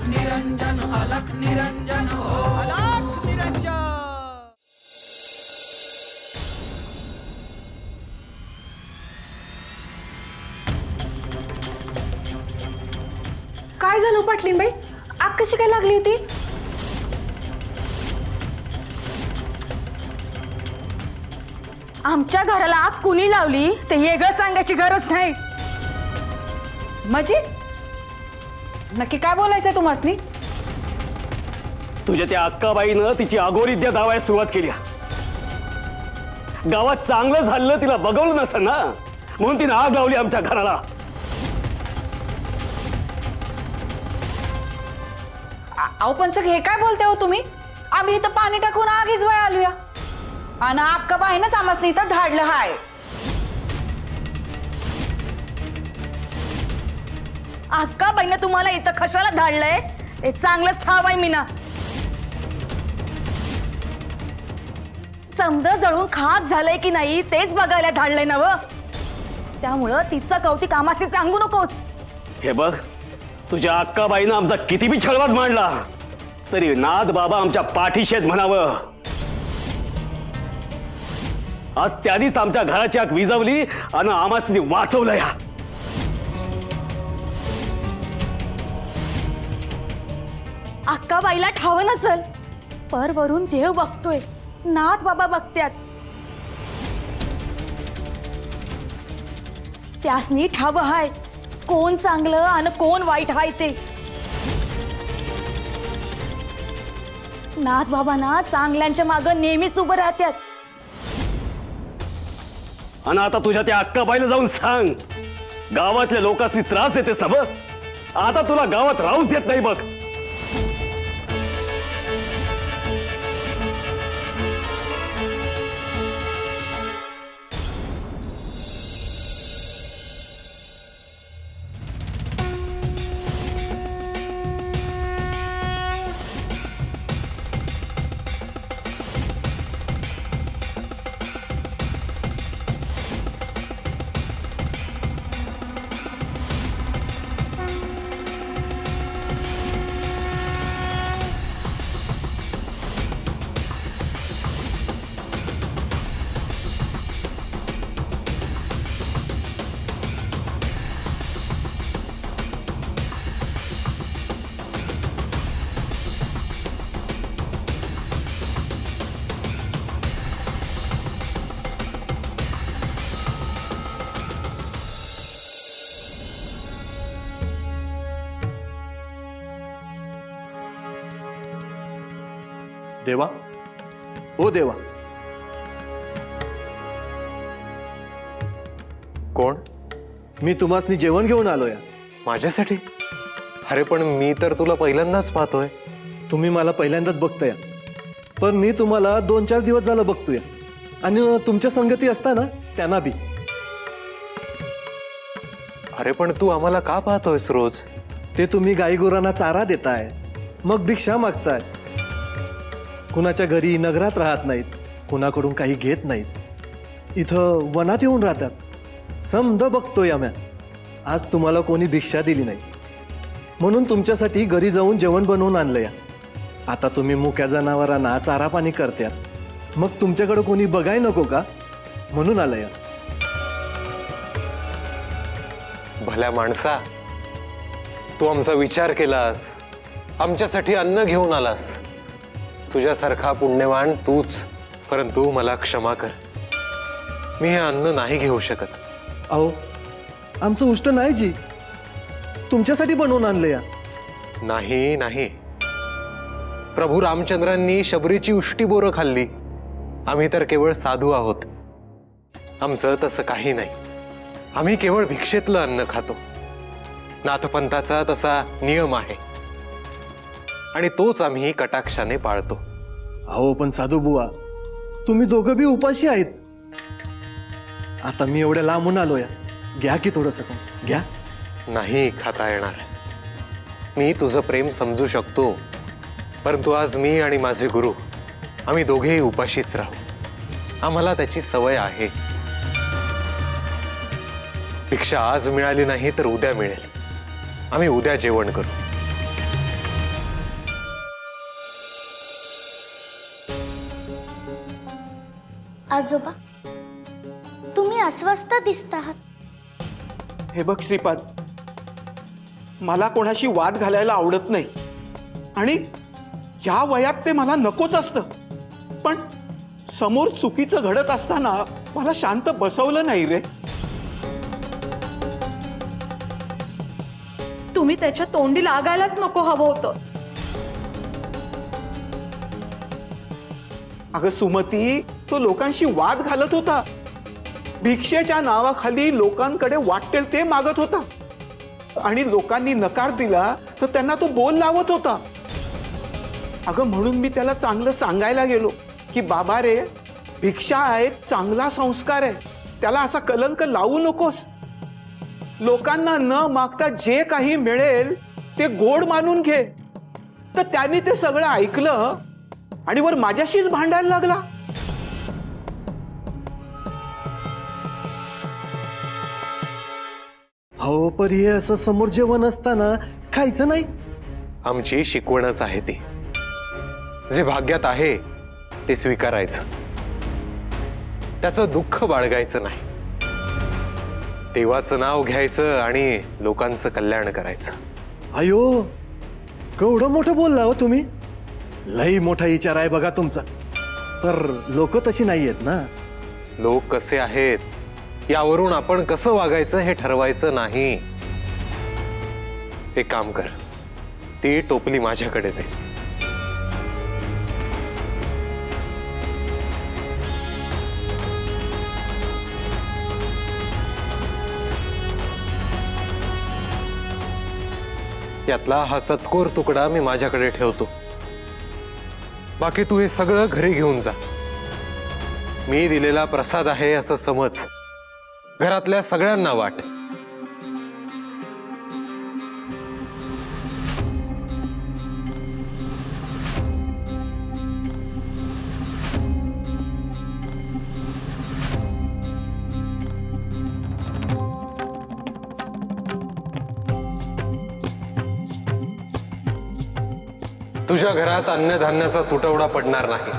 निरंजन अलख निरंजन हो अलख निरंजन। काय झालं पाटलीनबाई? आग कशी काय लागली होती? आमच्या घराला आग कुणी लावली ते वेगळं सांगायची गरज नाही। म्हणजे नक्की काय बोलायचंय तुम्हासनी? तुझ्या त्या अक्काबाईनं तिची अघोरिद्या दावायला सुरुवात केली। गावात चांगलं झालं तिला बघवलं नसेल ना, म्हणून तिने आग लावली आमच्या घराला। अहो पंचक, हे काय बोलते हो तुम्ही? आम्ही इथं पाणी टाकून आगीच वय आलूया आणि अक्का बाईनच आम्हासनी इथं धाडलं हाय। अक्का बाईनं तुम्हाला इथं कशाला धाडलंय हे चांगलंच ठाव आहे मीना। समद जळून खाक झालंय की नाही तेच बघायला धाडलंय नव, त्यामुळं तिचं कौतिक आम्हासी सांगू नकोस। हे बघ, तुझ्या अक्काबाईनं आमचा किती बी छळवाद मांडला तरी नाथ बाबा आमच्या पाठीशी आहेत म्हणावं। आज त्यानीच आमच्या घराची आग विझवली आणि आम्हाला वाचवलं। या अक्का बाईला ठाव नसल, पर वरून देव बघतोय, नाथ बाबा बघत्यात। त्यासनी ठाव हाय कोण चांगलं आणि कोण वाईट हाय ते। नाथ बाबा ना चांगल्यांच्या मागं नेहमीच उभं राहत्यात। आणि आता तुझ्या त्या अक्काबाईला जाऊन सांग, गावातल्या लोकांनी त्रास देतेस ना बघ, आता तुला गावात राहूच देत नाही बघ। देवा, ओ देवा। कोण? मी तुम्हासनी जेवण घेऊन आलोय। माझ्यासाठी? अरे पण मी तर तुला पहिल्यांदाच पाहतोय। तुम्ही मला पहिल्यांदाच बघताय, पण मी तुम्हाला 2-4 दिवस झालं बघतोय आणि तुमच्या संगती असताना त्यांना बी। अरे पण तू आम्हाला का पाहतोयस रोज? ते तुम्ही गाईगुरांना चारा देताय, मग भिक्षा मागताय, कुणाच्या घरी नगरात राहत नाहीत, कुणाकडून काही घेत नाहीत, इथं वनात येऊन राहतात। समद बघतोय आम्ही। आज तुम्हाला कोणी भिक्षा दिली नाही म्हणून तुमच्यासाठी घरी जाऊन जेवण बनवून आणलंय। आता तुम्ही मुक्या जनावरांना चारा पाणी करत्यात, मग तुमच्याकडे कोणी बघाय नको का म्हणून आलंय। भल्या माणसा, तू आमचा विचार केलास, आमच्यासाठी अन्न घेऊन आलास। तुझ्यासारखा पुण्यवान तूच, परंतु मला क्षमा कर, मी हे अन्न नाही घेऊ शकत। अहो, आमचं उष्ट नाही जी, तुमच्यासाठी बनवून आणलंय। नाही नाही, प्रभू रामचंद्रांनी शबरीची उष्टी बोरं खाल्ली, आम्ही तर केवळ साधू आहोत। आमचं तसं काही नाही, आम्ही केवळ भिक्षेतलं अन्न खातो। नाथपंथाचा तसा नियम आहे आणि तोच आम्ही कटाक्षाने पाळतो। अहो पण साधू बुवा, तुम्ही दोघं बी उपाशी आहेत। आता मी एवढ्या लांबून आलोय, घ्या की थोडंसं घ्या। नाही खाता येणार। मी तुझं प्रेम समजू शकतो, परंतु आज मी आणि माझे गुरु आम्ही दोघेही उपाशीच राहू। आम्हाला त्याची सवय आहे। भिक्षा आज मिळाली नाही तर उद्या मिळेल, आम्ही उद्या जेवण करू। आजोबा, तुम्ही अस्वस्थ दिसत आहात. हे बघ श्रीपाद, मला कोणाशी वाद घालायला आवडत नाही आणि ह्या वयात ते मला नकोच असतं. पण समोर चुकीचं घडत असताना मला शांत बसवलं नाही रे. तुम्ही त्याच्या तोंडी लागायलाच नको हवं होतं. अगं सुमती, तो लोकांशी वाद घालत होता. भिक्षेच्या नावाखाली लोकांकडे वाटेल ते मागत होता आणि लोकांनी नकार दिला तर त्यांना तो बोल लावत होता. अगं म्हणून मी त्याला चांगलं सांगायला गेलो की बाबा रे, भिक्षा आहे चांगला संस्कार आहे, त्याला असा कलंक लावू नकोस. लोकांना न मागता जे काही मिळेल ते गोड मानून घे. तर त्यांनी ते सगळं ऐकलं आणि वर माझ्याशीच भांडायला लागला. हो, पर हे असं समोर जेवण असताना खायचं नाही. आमची शिकवणच आहे ती. जे भाग्यात आहे ते स्वीकारायचं, त्याचं दुःख बाळगायचं नाही. देवाचं नाव घ्यायचं आणि लोकांचं कल्याण करायचं. अयो, केवढं मोठं बोलला हो तुम्ही. लई मोठा विचार आहे बघा तुमचा. पर लोक तशी नाही आहेत ना. लोक कसे आहेत यावरून आपण कसं वागायचं हे ठरवायचं नाही. एक काम कर, ती टोपली माझ्याकडे दे. यातला हा चतकोर तुकडा मी माझ्याकडे ठेवतो. बाकी तू हे सगळं घरी घेऊन जा. मी दिलेला प्रसाद आहे असं समज. घरातल्या सगळ्यांना वाट. तुझ्या घरात अन्नधान्याचा तुटवडा पडणार नाही,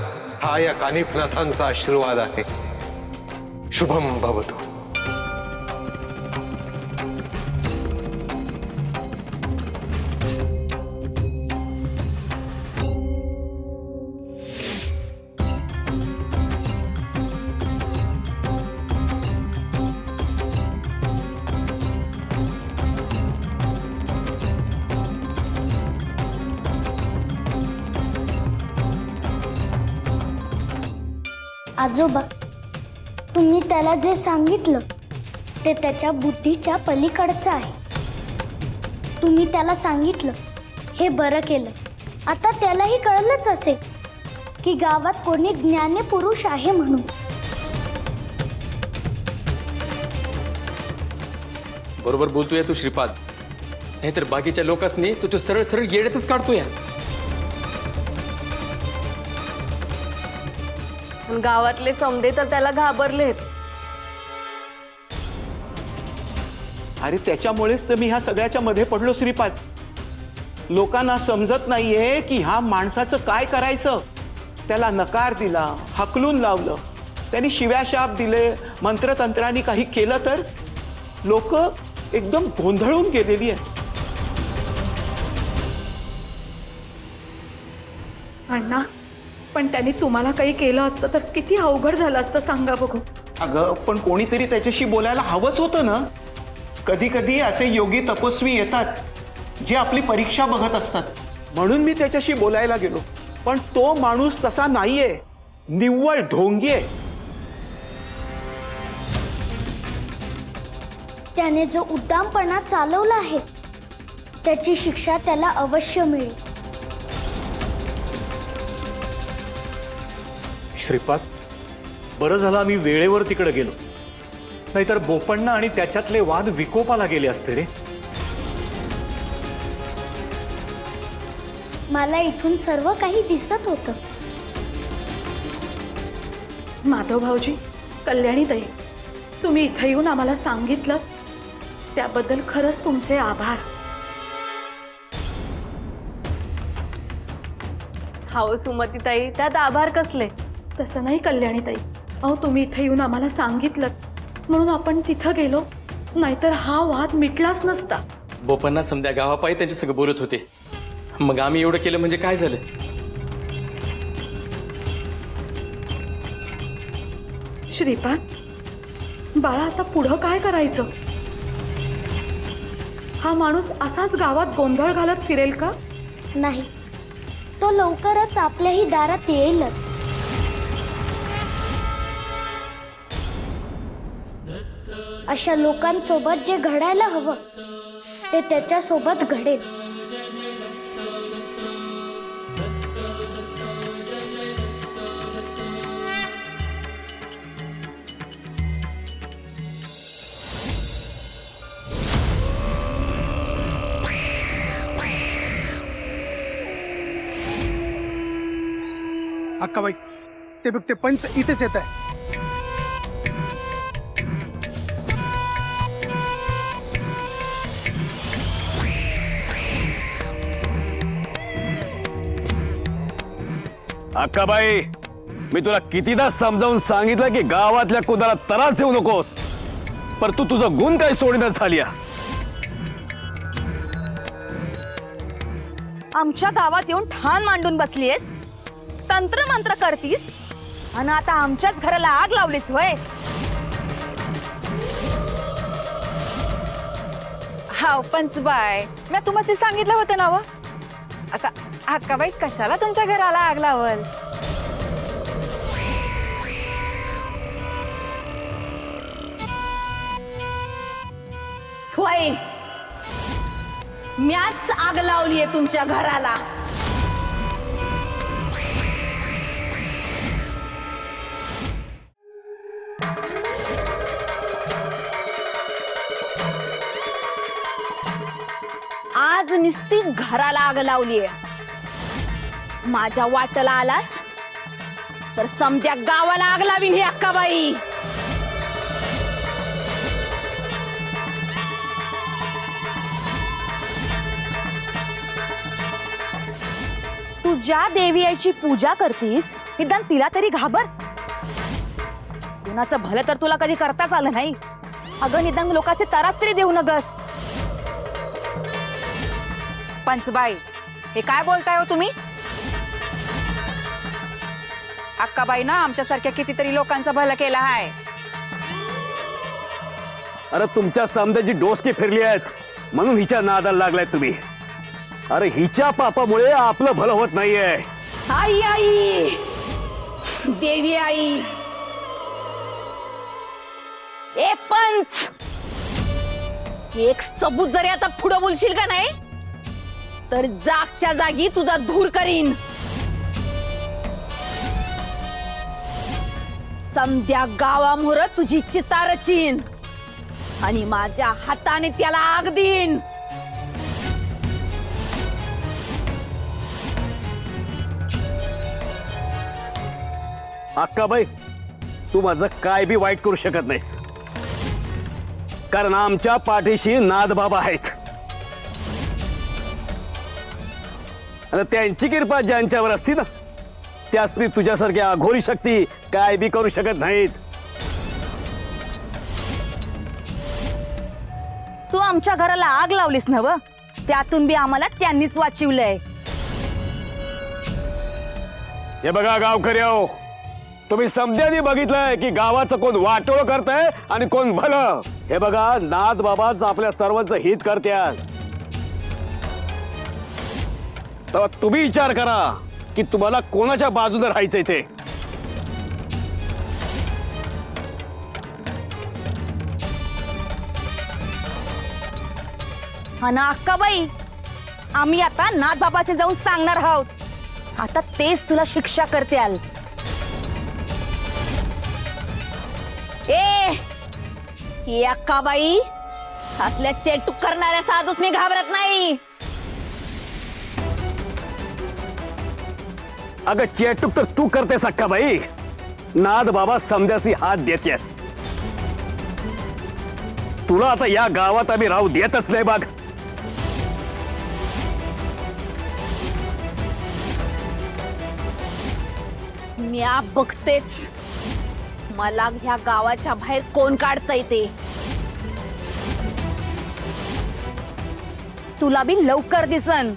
हा या कानिफनाथांचा आशीर्वाद आहे. शुभम भवतु. आजोबा, तुम्ही त्याला जे सांगितलं ते त्याच्या बुद्धीच्या पलीकडचं आहे. तुम्ही त्याला सांगितलं, हे बरं केलं. आता त्यालाही कळलंच असेल की गावात कोणी ज्ञानी पुरुष आहे म्हणून. बरोबर बोलतोय तू श्रीपाद. नाहीतर बाकीच्या लोकांनी तू सरळ सरळ येड्यातच काढतोय. गावातले समदे तर त्याला घाबरलेत. अरे त्याच्यामुळेच तर मी ह्या सगळ्याच्या मध्ये पडलो श्रीपाद. लोकांना समजत नाहीये की ह्या माणसाचं काय करायचं. त्याला नकार दिला, हकलून लावलं, त्यांनी शिव्या शाप दिले, मंत्रतंत्रांनी काही केलं तर लोक एकदम गोंधळून गेलेली आहे. अण्णा, पण त्यांनी तुम्हाला काही केलं असतं तर किती अवघड झालं असतं सांगा बघू. अगं पण कोणीतरी त्याच्याशी बोलायला हवंच होतं ना. कधी कधी असे योगी तपस्वी येतात जे आपली परीक्षा बघत असतात. म्हणून मी त्याच्याशी बोलायला गेलो. पण तो माणूस तसा नाहीये, निव्वळ ढोंगी आहे. त्याने जो उद्दामपणा चालवला आहे त्याची शिक्षा त्याला अवश्य मिळेल. श्रीपाद, बरं झालं आम्ही वेळेवर तिकडे गेलो, नाहीतर बोपण्णा आणि त्याच्यातले वाद विकोपाला गेले असते रे. मला इथून सर्व काही दिसत होतं. माधव भाऊजी, कल्याणी ताई, तुम्ही इथं येऊन आम्हाला सांगितलं त्याबद्दल खरंच तुमचे आभार. हाओ सुमतीताई, त्यात आभार कसले. तसं नाही कल्याणी ताई, अहो तुम्ही इथे येऊन आम्हाला सांगितलं म्हणून आपण तिथं गेलो, नाहीतर हा वाद मिटलाच नसता. बोपण्णा समध्या गावापायी त्यांच्या सगळं बोलत होते. मग आम्ही एवढं केलं म्हणजे काय झालं? श्रीपाद, बाळा आता पुढं काय करायचं? हा माणूस असाच गावात गोंधळ घालत फिरेल का? नाही, तो लवकरच आपल्याही दारात येईलच. अशा लोकांसोबत जे घडायला हवं ते त्याच्यासोबत घडेल. अक्काबाई, ते बघ, ते पंच इथेच येत आहे. अक्काबाई, मी तुला कितीदा समजावून सांगितलं की गावातल्या कुणाला त्रास देऊ नकोस, पर तू तुझं गुण काय सोडीनच झाली. आमच्या गावात येऊन ठाण मांडून बसलीयस, तंत्र मंत्र करतीस आणि आता आमच्याच घराला आग लावलीस होय. हाव पंचबाई, मी तुम्हाला सांगितलं होतं ना व. आता अक्काबाई कशाला तुमच्या घराला आग लावल? होय, म्याच आग लावलीये तुमच्या घराला. आज निस्ती घराला आग लावलीये. माझ्या वाटला आलास तर समध्या गावाला आग लावीन ही अक्काबाई. तू ज्या देवी आईची पूजा करतीस निदान तिला तरी घाबर. कुणाचं भलं तर तुला कधी करताच आलं नाही. अगं निदान लोकांचे त्रास तरी देऊ नगस. पंचबाई, हे काय बोलताय हो तुम्ही? अक्काबाई ना आमच्यासारख्या कितीतरी लोकांचं भलं केलं आहे. अरे तुमच्या समजाची डोसकी फिरली आहेत म्हणून हिच्या नादाला लागलाय तुम्ही. अरे हिच्या पापामुळे आपलं भलं होत नाहीये. आई आई, देवी आई, ए पंच, एक सबूत जरी आता पुढं बोलशील का नाही तर जागच्या जागी तुझा धूर करीन. समध्या गावामोर तुझी चिता रचीन आणि माझ्या हाताने त्याला आग देईन. अक्काबाई, तू माझं काय बी वाईट करू शकत नाहीस, कारण आमच्या पाठीशी नादबाबा आहेत. आणि त्यांची कृपा ज्यांच्यावर असती ना त्यासनी तुझ्यासारखी अघोरी शक्ती काय बी करू शकत नाहीत. तू आमच्या घराला आग लावलीस नव, त्यातून बी आम्हाला त्यांनीच वाचवलंय. हे बघा गावकरी हो, तुम्ही समध्याने बघितलंय की गावाचं कोण वाटोळ करतंय आणि कोण भलं. हे बघा, नाथ बाबाच आपल्या सर्वांचं हित करत्यात. तर तुम्ही विचार करा की तुम्हाला कोणाच्या बाजूने राहायचंय ते. हा ना अक्काबाई, आम्ही आता नाथ बाबाचे जाऊन सांगणार आहोत. आता तेच तुला शिक्षा करत्याल. ही अक्काबाई असल्या चेटूक करणाऱ्या साधूस मी घाबरत नाही. अगं चेटूक तर तू करतेस अक्काबाई. नाथ बाबा समध्यासी हात देतात. तुला आता या गावात आम्ही राहू देतच नाही बघ. मी बघतेच मला ह्या गावाच्या बाहेर कोण काढतंय ते तुला बी लवकर दिसन.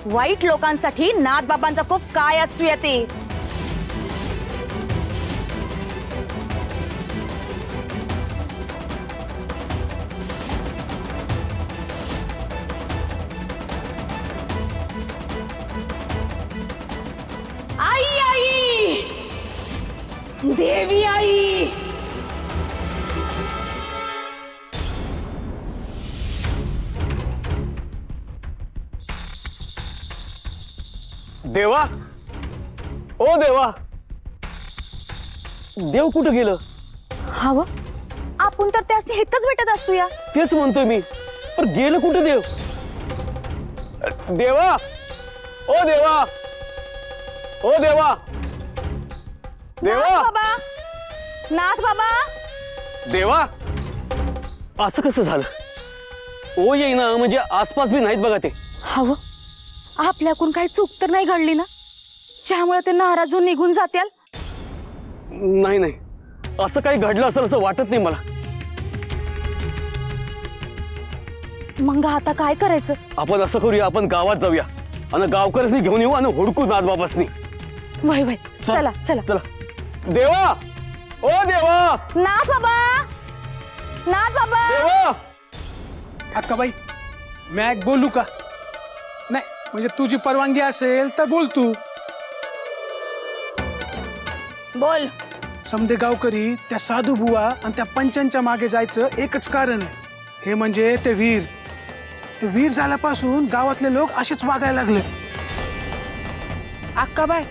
वाईट लोकांसाठी नाथबाबांचा कोप काय असतो ते. आई आई देवी आई. देवा, ओ देवा, देव कुठं गेलं? हवं आपण तर त्यास हेच भेटत असतो या. तेच म्हणतोय मी, पण गेलं कुठं देव? देवा, ओ देवा, ओ देवा, देवा, बाबा, नाथ बाबा. देवा, असं कसं झालं? ओ येईना म्हणजे आसपास बी नाहीत बघा ते. हवं आपल्याकडून काही चूक तर नाही घडली ना, ज्यामुळे ते नाराज होऊन निघून जातील? नाही नाही, असं काही घडलं असेल असं वाटत नाही मला. मग आता काय करायचं? आपण असं करूया, आपण गावात जाऊया आणि गावकऱ्यांनी घेऊन येऊ आणि हुडकू नाथबाबासनी. वय वय, चला चला चला. देवा, ओ देवा, नाथ बाबा, नाथ बाबा. देवा. अक्काबाई, मी एक बोलू का? नाही म्हणजे तुझी परवानगी असेल तर बोल तू. बोल. समदे गावकरी त्या साधू बुवा आणि त्या पंचांच्या मागे जायचं एकच कारण आहे, हे म्हणजे ते वीर. ते वीर झाल्यापासून गावातले लोक असेच वागायला लागले. अक्काबाई,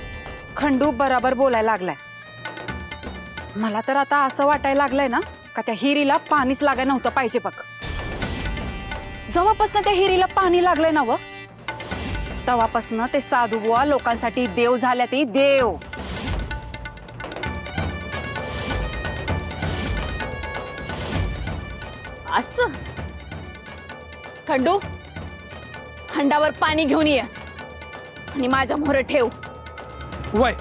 खंडू बराबर बोलायला लागलाय. मला तर आता असं वाटायला लागलंय ना का त्या हिरीला पाणीच लागायला नव्हतं पाहिजे बघ. जेव्हापासनं त्या हिरीला पाणी लागलंय ना व, तेव्हापासनं ते साधू बुवा लोकांसाठी देव झाल्या. ते देव. असं खंडू, हंडावर पाणी घेऊन ये आणि माझ्या मोहर ठेव. वय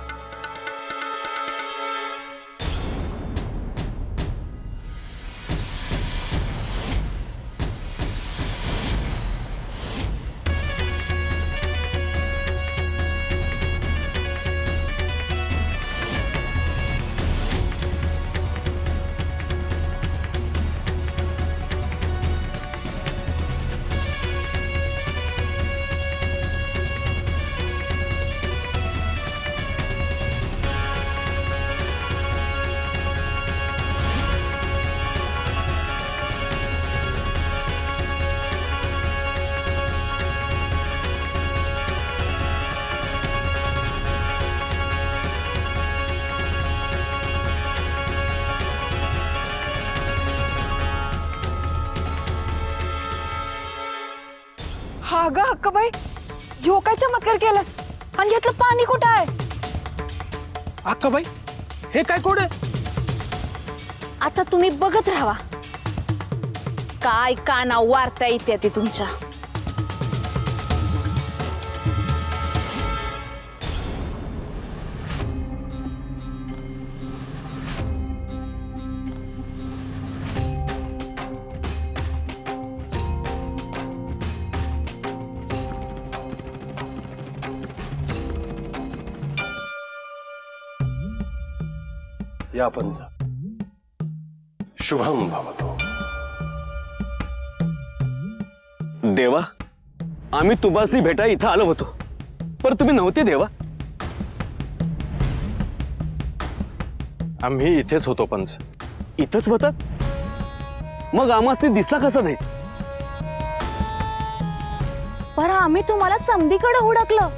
हा ग अक्काबाई, ह्यो काय चमत्कार केलास? आणि यातलं पाणी कुठं आहे? अक्काबाई, हे काय कोड आहे? आता तुम्ही बघत राहा काय काना वार्ता येते ती तुमच्या. या पंच, शुभम भवतो. देवा, आम्ही तुबासनी भेटाय इथं आलो होतो, पण तुम्ही नव्हते देवा. आम्ही इथेच होतो पंच. इथंच होतात? मग आम्हासनी दिसला कसं नाही? पण आम्ही तुम्हाला समधीकडे हुडकलं,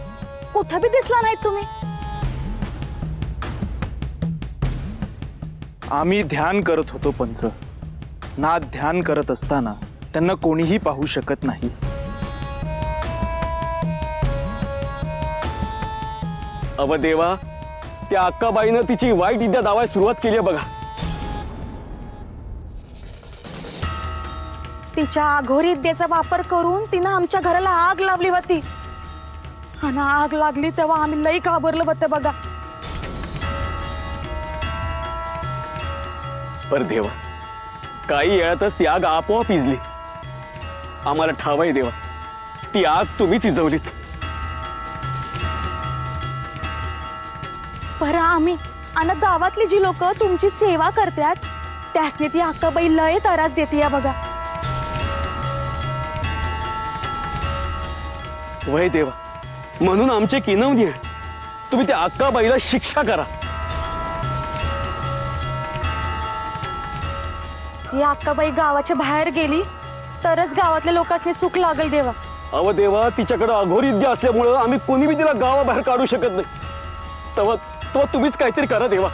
कुठं बी दिसला नाही तुम्ही. आम्ही ध्यान करत होतो पंच. नाथ ध्यान करत असताना त्यांना कोणीही पाहू शकत नाही. अव देवा, त्या अक्काबाईनं तिची वाईट विद्या दावायला सुरुवात केली आहे बघा. तिच्या अघोरी विद्येचा वापर करून तिनं आमच्या घराला आग लावली होती. आणि आग लागली तेव्हा आम्ही लई घाबरलो होतं बघा. पर देवा, काही वेळातच ती आग आपोआप विझली. आम्हाला ठाव आहे देवा, ती आग तुम्हीच विझवलीत. पर आम्ही आणि गावातली जी लोक तुमची सेवा करतात त्यासने ती अक्काबाई लय त्रास देते या बघा. वय देवा, म्हणून आमचे किनवणी आहे, तुम्ही त्या अक्काबाईला शिक्षा करा. ही अक्काबाई गावाच्या बाहेर गेली तरच गावातल्या लोकांनी सुख लागेल देवा. अव देवा, तिच्याकडे अघोरी विद्या असल्यामुळं आम्ही कोणी बी तिला गावाबाहेर काढू शकत नाही. तेव्हा तेव्हा तुम्हीच काहीतरी करा देवा.